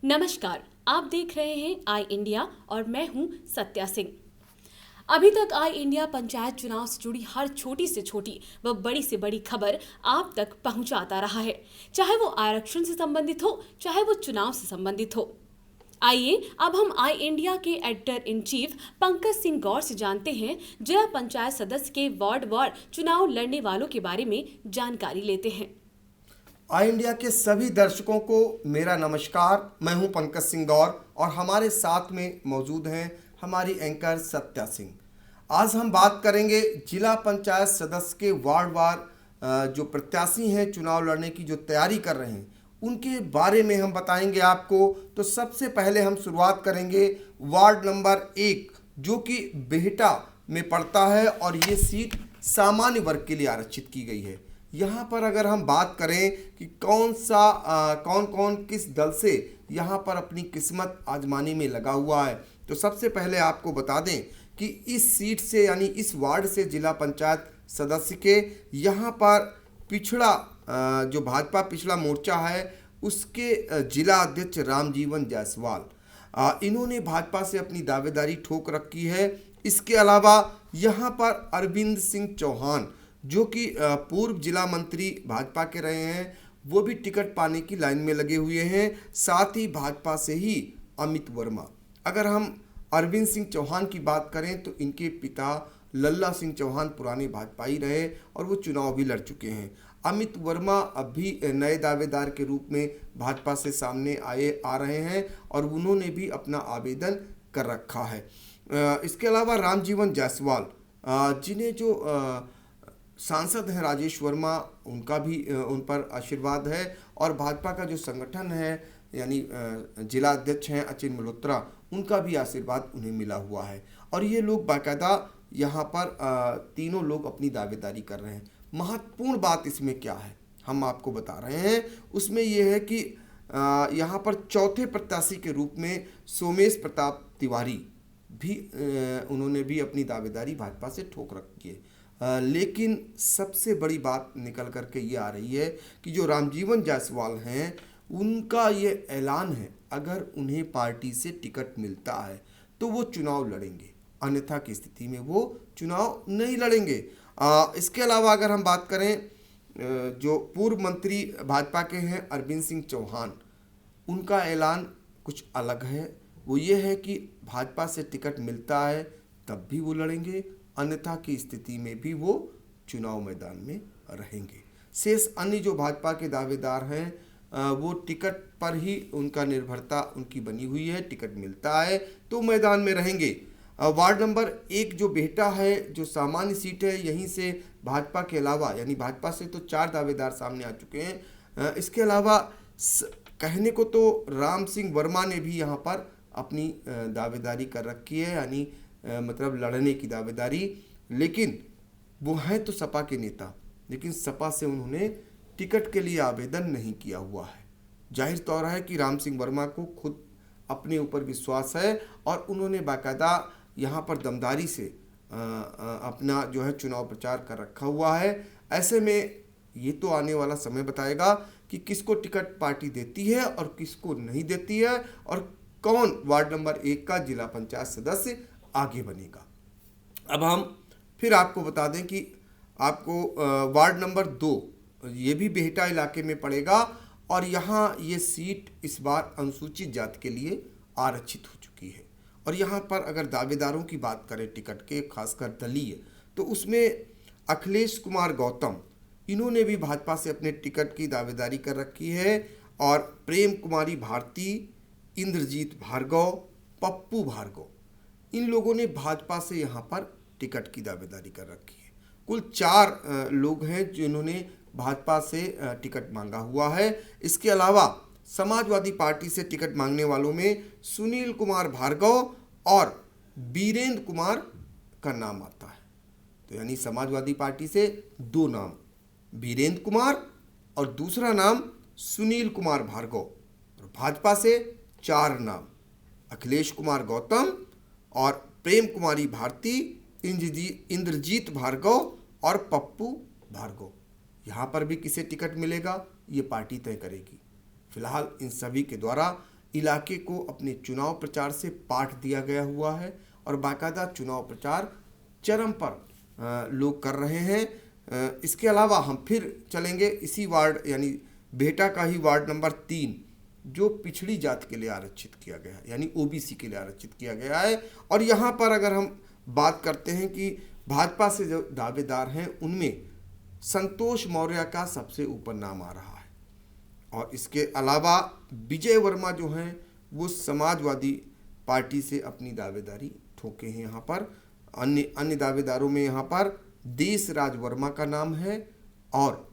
नमस्कार, आप देख रहे हैं आई इंडिया और मैं हूं सत्या सिंह। अभी तक आई इंडिया पंचायत चुनाव से जुड़ी हर छोटी से छोटी व बड़ी से बड़ी खबर आप तक पहुंचाता रहा है, चाहे वो आरक्षण से संबंधित हो, चाहे वो चुनाव से संबंधित हो। आइए अब हम आई इंडिया के editor in chief Pankaj Singh Gaur से जानते हैं, जिला पंचायत सदस्य के वार्ड वार चुनाव लड़ने वालों के बारे में जानकारी लेते हैं। आई इंडिया के सभी दर्शकों को मेरा नमस्कार। मैं हूं पंकज सिंह गौर और हमारे साथ में मौजूद हैं हमारी एंकर सत्या सिंह। आज हम बात करेंगे जिला पंचायत सदस्य के वार्ड वार जो प्रत्याशी हैं चुनाव लड़ने की जो तैयारी कर रहे हैं उनके बारे में हम बताएंगे आपको। तो सबसे पहले हम शुरुआत करेंगे वार्ड नंबर 1 जो कि बेहटा में पड़ता है और ये सीट सामान्य वर्ग के लिए आरक्षित की गई है। यहाँ पर अगर हम बात करें कि कौन कौन किस दल से यहाँ पर अपनी किस्मत आजमाने में लगा हुआ है, तो सबसे पहले आपको बता दें कि इस सीट से यानी इस वार्ड से जिला पंचायत सदस्य के यहाँ पर पिछड़ा जो भाजपा पिछड़ा मोर्चा है उसके जिला अध्यक्ष रामजीवन जायसवाल इन्होंने भाजपा से अपनी दावेदारी ठोक रखी है। इसके अलावा यहाँ पर अरविंद सिंह चौहान जो कि पूर्व जिला मंत्री भाजपा के रहे हैं, वो भी टिकट पाने की लाइन में लगे हुए हैं। साथ ही भाजपा से ही अमित वर्मा। अगर हम अरविंद सिंह चौहान की बात करें तो इनके पिता लल्ला सिंह चौहान पुराने भाजपाई रहे और वो चुनाव भी लड़ चुके हैं। अमित वर्मा अब भी नए दावेदार के रूप में भाजपा से सामने आ रहे हैं और उन्होंने भी अपना आवेदन कर रखा है। इसके अलावा रामजीवन जायसवाल जिन्हें जो सांसद हैं राजेश वर्मा, उनका भी उन पर आशीर्वाद है और भाजपा का जो संगठन है यानी जिला अध्यक्ष हैं अचिन मल्होत्रा, उनका भी आशीर्वाद उन्हें मिला हुआ है। और ये लोग बाकायदा यहाँ पर तीनों लोग अपनी दावेदारी कर रहे हैं। महत्वपूर्ण बात इसमें क्या है हम आपको बता रहे हैं, उसमें ये है कि यहाँ पर चौथे प्रत्याशी के रूप में सोमेश प्रताप तिवारी भी उन्होंने भी अपनी दावेदारी भाजपा से ठोक रखी है। लेकिन सबसे बड़ी बात निकल करके ये आ रही है कि जो रामजीवन जायसवाल हैं उनका ये ऐलान है, अगर उन्हें पार्टी से टिकट मिलता है तो वो चुनाव लड़ेंगे, अन्यथा की स्थिति में वो चुनाव नहीं लड़ेंगे। इसके अलावा अगर हम बात करें जो पूर्व मंत्री भाजपा के हैं अरविंद सिंह चौहान, उनका ऐलान कुछ अलग है। वो ये है कि भाजपा से टिकट मिलता है तब भी वो लड़ेंगे, अन्यथा की स्थिति में भी वो चुनाव मैदान में रहेंगे। शेष अन्य जो भाजपा के दावेदार हैं वो टिकट पर ही उनका निर्भरता उनकी बनी हुई है, टिकट मिलता है तो मैदान में रहेंगे। वार्ड नंबर 1 जो बेहटा है, जो सामान्य सीट है, यहीं से भाजपा के अलावा यानी भाजपा से तो 4 दावेदार सामने आ चुके हैं। इसके अलावा कहने को तो राम सिंह वर्मा ने भी यहाँ पर अपनी दावेदारी कर रखी है, यानी मतलब लड़ने की दावेदारी, लेकिन वो हैं तो सपा के नेता, लेकिन सपा से उन्होंने टिकट के लिए आवेदन नहीं किया हुआ है। जाहिर तौर है कि राम सिंह वर्मा को खुद अपने ऊपर विश्वास है और उन्होंने बाकायदा यहाँ पर दमदारी से अपना जो है चुनाव प्रचार कर रखा हुआ है। ऐसे में ये तो आने वाला समय बताएगा कि किसको टिकट पार्टी देती है और किसको नहीं देती है और कौन वार्ड नंबर 1 का जिला पंचायत सदस्य आगे बनेगा। अब हम फिर आपको बता दें कि आपको वार्ड नंबर 2 ये भी बेहटा इलाके में पड़ेगा और यहाँ ये सीट इस बार अनुसूचित जाति के लिए आरक्षित हो चुकी है। और यहाँ पर अगर दावेदारों की बात करें टिकट के, खासकर दलीय, तो उसमें अखिलेश कुमार गौतम, इन्होंने भी भाजपा से अपने टिकट की दावेदारी कर रखी है और प्रेम कुमारी भारती, इंद्रजीत भार्गव, पप्पू भार्गव, इन लोगों ने भाजपा से यहाँ पर टिकट की दावेदारी कर रखी है। कुल 4 लोग हैं जिन्होंने भाजपा से टिकट मांगा हुआ है। इसके अलावा समाजवादी पार्टी से टिकट मांगने वालों में सुनील कुमार भार्गव और बीरेंद्र कुमार का नाम आता है। तो यानी समाजवादी पार्टी से 2 नाम, बीरेंद्र कुमार और दूसरा नाम सुनील कुमार भार्गव, और भाजपा से 4 नाम, अखिलेश कुमार गौतम और प्रेम कुमारी भारती, इंद्रजीत भार्गव और पप्पू भार्गव। यहाँ पर भी किसे टिकट मिलेगा ये पार्टी तय करेगी। फिलहाल इन सभी के द्वारा इलाके को अपने चुनाव प्रचार से पाठ दिया गया हुआ है और बाकायदा चुनाव प्रचार चरम पर लोग कर रहे हैं। इसके अलावा हम फिर चलेंगे इसी वार्ड यानी बेहटा का ही वार्ड नंबर 3 जो पिछड़ी जाति के लिए आरक्षित किया गया है, यानी ओबीसी के लिए आरक्षित किया गया है। और यहाँ पर अगर हम बात करते हैं कि भाजपा से जो दावेदार हैं उनमें संतोष मौर्य का सबसे ऊपर नाम आ रहा है और इसके अलावा विजय वर्मा जो हैं वो समाजवादी पार्टी से अपनी दावेदारी ठोके हैं। यहाँ पर अन्य दावेदारों में यहाँ पर देशराज वर्मा का नाम है और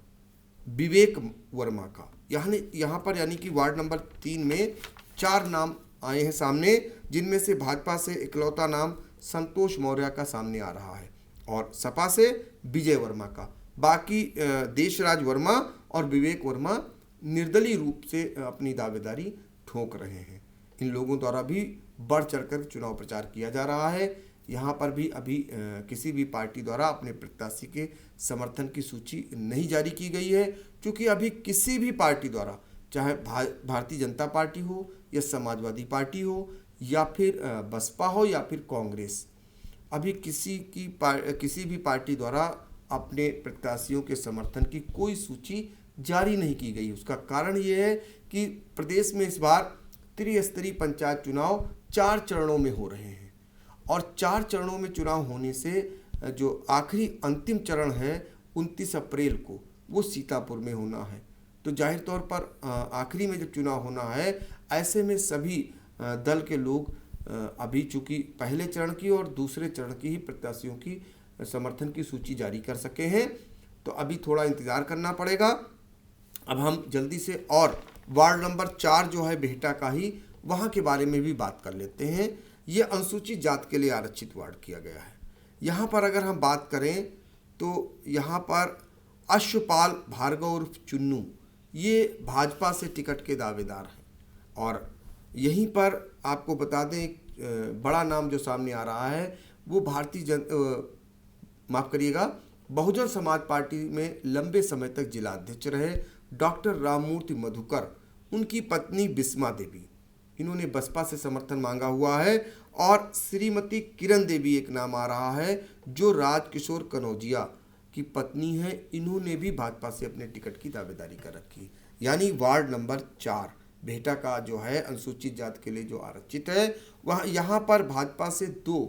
विवेक वर्मा का। यहाँ पर यानी कि वार्ड नंबर 3 में 4 नाम आए हैं सामने, जिनमें से भाजपा से इकलौता नाम संतोष मौर्य का सामने आ रहा है और सपा से विजय वर्मा का। बाकी देशराज वर्मा और विवेक वर्मा निर्दलीय रूप से अपनी दावेदारी ठोक रहे हैं। इन लोगों द्वारा भी बढ़ चढ़कर चुनाव प्रचार किया जा रहा है। यहाँ पर भी अभी किसी भी पार्टी द्वारा अपने प्रत्याशी के समर्थन की सूची नहीं जारी की गई है, क्योंकि अभी किसी भी पार्टी द्वारा, चाहे भारतीय जनता पार्टी हो या समाजवादी पार्टी हो या फिर बसपा हो या फिर कांग्रेस, अभी किसी भी पार्टी द्वारा अपने प्रत्याशियों के समर्थन की कोई सूची जारी नहीं की गई। उसका कारण ये है कि प्रदेश में इस बार त्रिस्तरीय पंचायत चुनाव 4 चरणों में हो रहे हैं और 4 चरणों में चुनाव होने से जो आखिरी अंतिम चरण है 29 अप्रैल को वो सीतापुर में होना है। तो जाहिर तौर पर आखिरी में जब चुनाव होना है, ऐसे में सभी दल के लोग अभी चूंकि पहले चरण की और दूसरे चरण की ही प्रत्याशियों की समर्थन की सूची जारी कर सके हैं, तो अभी थोड़ा इंतज़ार करना पड़ेगा। अब हम जल्दी से और वार्ड नंबर 4 जो है बेहटा का ही, वहाँ के बारे में भी बात कर लेते हैं। ये अनुसूचित जाति के लिए आरक्षित वार्ड किया गया है। यहाँ पर अगर हम बात करें तो यहाँ पर अश्वपाल भार्गव उर्फ चुन्नू ये भाजपा से टिकट के दावेदार हैं और यहीं पर आपको बता दें एक बड़ा नाम जो सामने आ रहा है वो बहुजन समाज पार्टी में लंबे समय तक जिला अध्यक्ष रहे डॉक्टर राममूर्ति मधुकर, उनकी पत्नी बिस्मा देवी, इन्होंने बसपा से समर्थन मांगा हुआ है। और श्रीमती किरण देवी एक नाम आ रहा है जो राजकिशोर कनौजिया की पत्नी है, इन्होंने भी भाजपा से अपने टिकट की दावेदारी कर रखी। यानी वार्ड नंबर 4 बेहटा का जो है अनुसूचित जाति के लिए जो आरक्षित है, वह यहाँ पर भाजपा से 2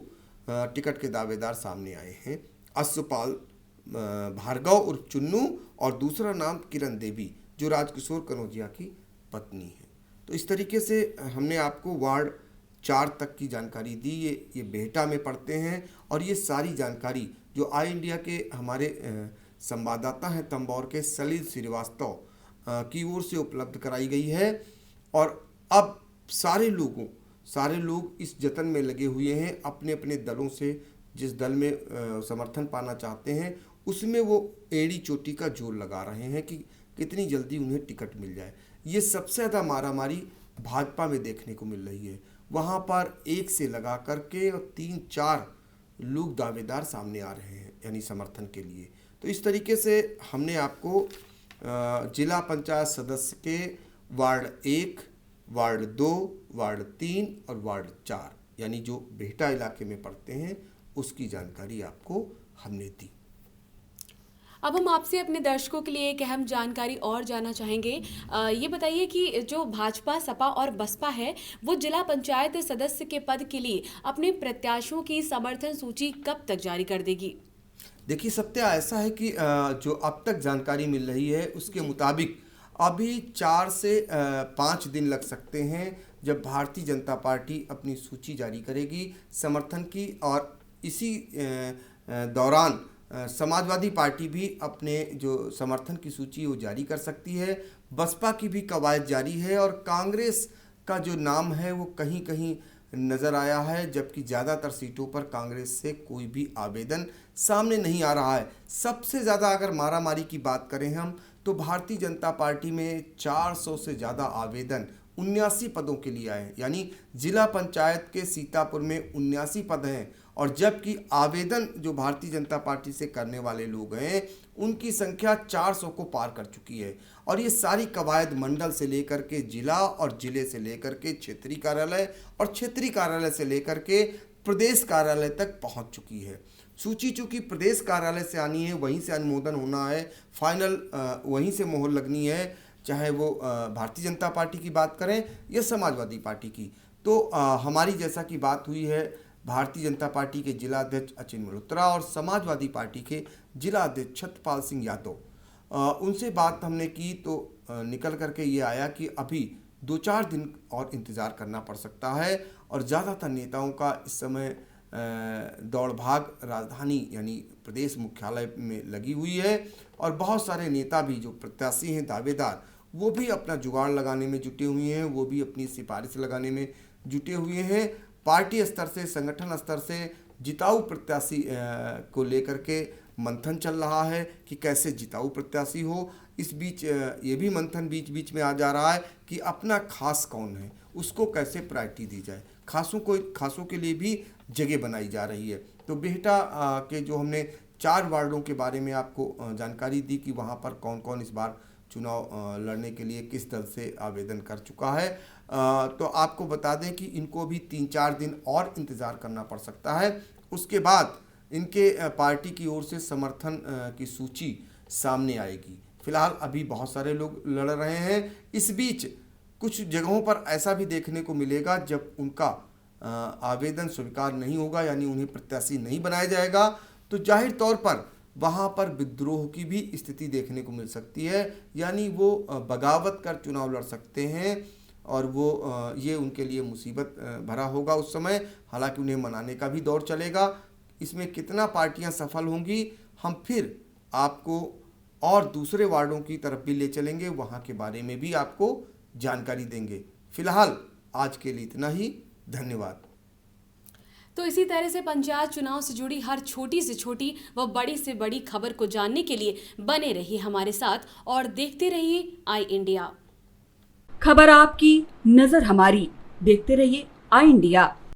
टिकट के दावेदार सामने आए हैं, अश्वपाल भार्गव उर्फ चुन्नू और दूसरा नाम किरण देवी जो राजकिशोर कनौजिया की पत्नी है। तो इस तरीके से हमने आपको वार्ड 4 तक की जानकारी दी। ये बेहटा में पढ़ते हैं और ये सारी जानकारी जो आई इंडिया के हमारे संवाददाता हैं तंबौर के सलील श्रीवास्तव की ओर से उपलब्ध कराई गई है। और अब सारे लोग इस जतन में लगे हुए हैं अपने अपने दलों से, जिस दल में समर्थन पाना चाहते हैं उसमें वो एड़ी चोटी का जोर लगा रहे हैं कि कितनी जल्दी उन्हें टिकट मिल जाए। ये सबसे ज़्यादा मारामारी भाजपा में देखने को मिल रही है। वहाँ पर 1 से लगा करके और 3-4 लोग दावेदार सामने आ रहे हैं यानी समर्थन के लिए। तो इस तरीके से हमने आपको जिला पंचायत सदस्य के वार्ड 1, वार्ड 2, वार्ड 3 और वार्ड 4 यानी जो बेहटा इलाके में पड़ते हैं उसकी जानकारी आपको हमने दी। अब हम आपसे अपने दर्शकों के लिए एक अहम जानकारी और जानना चाहेंगे। ये बताइए कि जो भाजपा, सपा और बसपा है वो जिला पंचायत सदस्य के पद के लिए अपने प्रत्याशियों की समर्थन सूची कब तक जारी कर देगी? देखिए, सत्य ऐसा है कि जो अब तक जानकारी मिल रही है उसके मुताबिक अभी 4 से 5 दिन लग सकते हैं जब भारतीय जनता पार्टी अपनी सूची जारी करेगी समर्थन की। और इसी दौरान समाजवादी पार्टी भी अपने जो समर्थन की सूची वो जारी कर सकती है। बसपा की भी कवायद जारी है और कांग्रेस का जो नाम है वो कहीं कहीं नज़र आया है, जबकि ज़्यादातर सीटों पर कांग्रेस से कोई भी आवेदन सामने नहीं आ रहा है। सबसे ज़्यादा अगर मारामारी की बात करें हम तो भारतीय जनता पार्टी में 400 से ज़्यादा आवेदन 79 पदों के लिए आए हैं। यानी जिला पंचायत के सीतापुर में 79 पद हैं और जबकि आवेदन जो भारतीय जनता पार्टी से करने वाले लोग हैं उनकी संख्या 400 को पार कर चुकी है। और ये सारी कवायद मंडल से लेकर के जिला और जिले से लेकर के क्षेत्रीय कार्यालय और क्षेत्रीय कार्यालय से लेकर के प्रदेश कार्यालय तक पहुंच चुकी है। सूची चूंकि प्रदेश कार्यालय से आनी है, वहीं से अनुमोदन होना है, फाइनल वहीं से मोहर लगनी है, चाहे वो भारतीय जनता पार्टी की बात करें या समाजवादी पार्टी की। तो हमारी जैसा कि बात हुई है भारतीय जनता पार्टी के जिला अध्यक्ष अचिन मल्होत्रा और समाजवादी पार्टी के जिला अध्यक्ष छत्रपाल सिंह यादव, उनसे बात हमने की तो निकल करके ये आया कि अभी 2-4 दिन और इंतज़ार करना पड़ सकता है। और ज़्यादातर नेताओं का इस समय दौड़ भाग राजधानी यानी प्रदेश मुख्यालय में लगी हुई है और बहुत सारे नेता भी जो प्रत्याशी हैं, दावेदार, वो भी अपना जुगाड़ लगाने में जुटे हुए हैं, वो भी अपनी सिफारिश लगाने में जुटे हुए हैं। पार्टी स्तर से, संगठन स्तर से जिताऊ प्रत्याशी को लेकर के मंथन चल रहा है कि कैसे जिताऊ प्रत्याशी हो। इस बीच ये भी मंथन बीच बीच में आ जा रहा है कि अपना खास कौन है उसको कैसे प्रायोरिटी दी जाए, खासों के लिए भी जगह बनाई जा रही है। तो बेहटा के जो हमने 4 वार्डों के बारे में आपको जानकारी दी कि वहाँ पर कौन कौन इस बार चुनाव लड़ने के लिए किस दल से आवेदन कर चुका है। तो आपको बता दें कि इनको भी 3-4 दिन और इंतज़ार करना पड़ सकता है। उसके बाद इनके पार्टी की ओर से समर्थन की सूची सामने आएगी। फिलहाल अभी बहुत सारे लोग लड़ रहे हैं। इस बीच कुछ जगहों पर ऐसा भी देखने को मिलेगा जब उनका आवेदन स्वीकार नहीं होगा यानी उन्हें प्रत्याशी नहीं बनाया जाएगा तो जाहिर तौर पर वहाँ पर विद्रोह की भी स्थिति देखने को मिल सकती है, यानी वो बगावत कर चुनाव लड़ सकते हैं और वो ये उनके लिए मुसीबत भरा होगा उस समय। हालांकि उन्हें मनाने का भी दौर चलेगा। इसमें कितना पार्टियां सफल होंगी हम फिर आपको और दूसरे वार्डों की तरफ भी ले चलेंगे, वहाँ के बारे में भी आपको जानकारी देंगे। फिलहाल आज के लिए इतना ही। धन्यवाद। तो इसी तरह से पंचायत चुनाव से जुड़ी हर छोटी से छोटी व बड़ी से बड़ी खबर को जानने के लिए बने रहिए हमारे साथ और देखते रहिए आई इंडिया। खबर आपकी, नजर हमारी। देखते रहिए आई इंडिया।